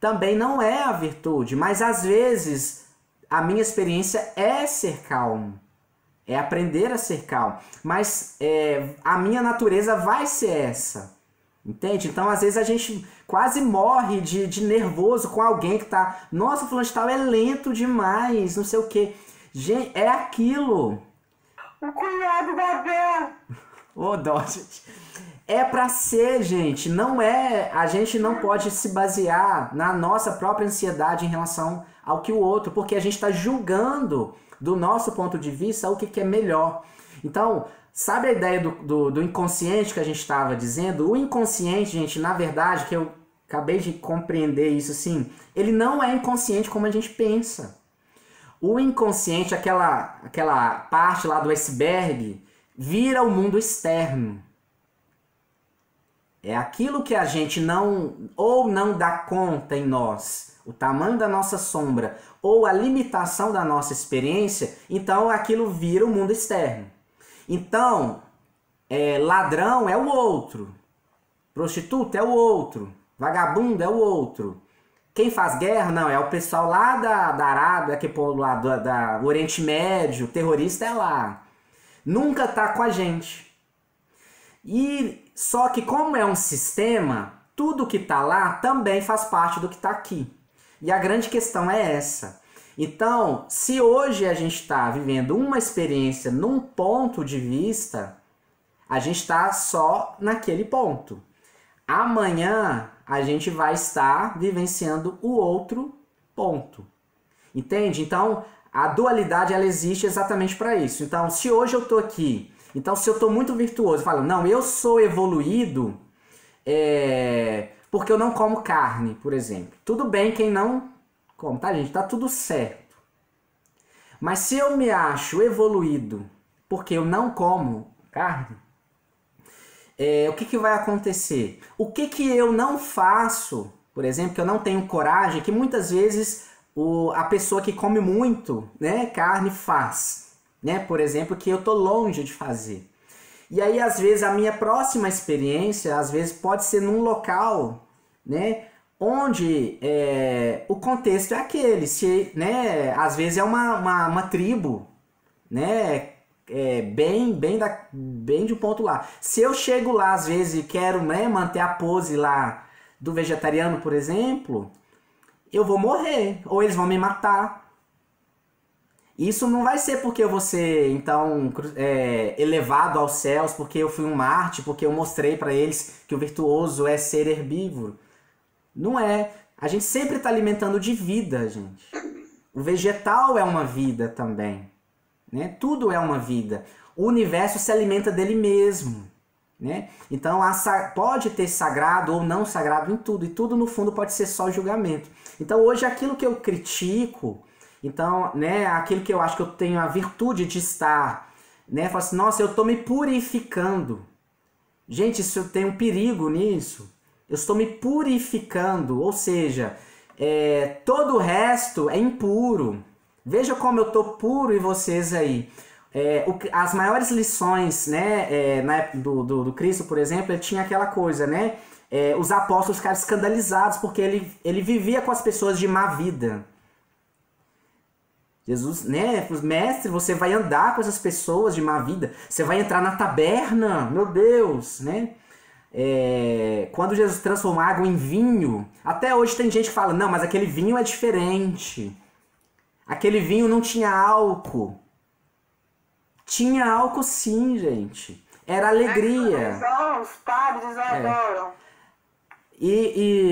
também não é a virtude. Mas às vezes a minha experiência é ser calmo. É aprender a ser calmo. Mas a minha natureza vai ser essa. Entende? Então, às vezes, a gente quase morre de nervoso com alguém que tá... Nossa, fulano de tal é lento demais, não sei o quê. Gente, é aquilo. O cunhado da Bel. Ô, dó, gente. É pra ser, gente. Não é... A gente não pode se basear na nossa própria ansiedade em relação ao que o outro, porque a gente tá julgando, do nosso ponto de vista, o que é melhor. Então... Sabe a ideia do inconsciente que a gente estava dizendo? O inconsciente, gente, na verdade, que eu acabei de compreender isso assim, ele não é inconsciente como a gente pensa. O inconsciente, aquela parte lá do iceberg, vira o mundo externo. É aquilo que a gente não dá conta em nós, o tamanho da nossa sombra, ou a limitação da nossa experiência, então aquilo vira o mundo externo. Então, ladrão é o outro, prostituta é o outro, vagabundo é o outro. Quem faz guerra, não, é o pessoal lá da Arábia, que pô, lá do Oriente Médio, o terrorista é lá. Nunca tá com a gente. E só que como é um sistema, tudo que tá lá também faz parte do que tá aqui. E a grande questão é essa. Então, se hoje a gente está vivendo uma experiência num ponto de vista, a gente está só naquele ponto. Amanhã a gente vai estar vivenciando o outro ponto. Entende? Então, a dualidade ela existe exatamente para isso. Então, se hoje eu estou aqui, então se eu estou muito virtuoso, eu falo, não, eu sou evoluído porque eu não como carne, por exemplo. Tudo bem quem não... Como, tá, gente? Tá tudo certo. Mas se eu me acho evoluído porque eu não como carne, o que vai acontecer? O que eu não faço, por exemplo, que eu não tenho coragem, que muitas vezes a pessoa que come muito, né, carne faz, né? Por exemplo, que eu tô longe de fazer. E aí, às vezes, a minha próxima experiência, às vezes, pode ser num local, né? Onde o contexto é aquele, né, às vezes é uma tribo, né, bem de um ponto lá. Se eu chego lá, às vezes, e quero, né, manter a pose lá do vegetariano, por exemplo, eu vou morrer, ou eles vão me matar. Isso não vai ser porque eu vou ser, então, elevado aos céus, porque eu fui um Marte, porque eu mostrei para eles que o virtuoso é ser herbívoro. Não é. A gente sempre está alimentando de vida, gente. O vegetal é uma vida também. Né? Tudo é uma vida. O universo se alimenta dele mesmo. Né? Então pode ter sagrado ou não sagrado em tudo. E tudo, no fundo, pode ser só julgamento. Então, hoje, aquilo que eu critico, então, né, aquilo que eu acho que eu tenho a virtude de estar, né, falo assim, nossa, eu estou me purificando. Gente, isso tem um perigo nisso. Eu estou me purificando, ou seja, todo o resto é impuro. Veja como eu estou puro e vocês aí. As maiores lições, né, na época do Cristo, por exemplo, ele tinha aquela coisa, né? Os apóstolos ficaram escandalizados porque ele vivia com as pessoas de má vida. Jesus, né, mestre, você vai andar com essas pessoas de má vida, você vai entrar na taberna, meu Deus, né? Quando Jesus transformou água em vinho, até hoje tem gente que fala, não, mas aquele vinho é diferente. Aquele vinho não tinha álcool. Tinha álcool sim, gente. Era alegria. Os padres adoram. E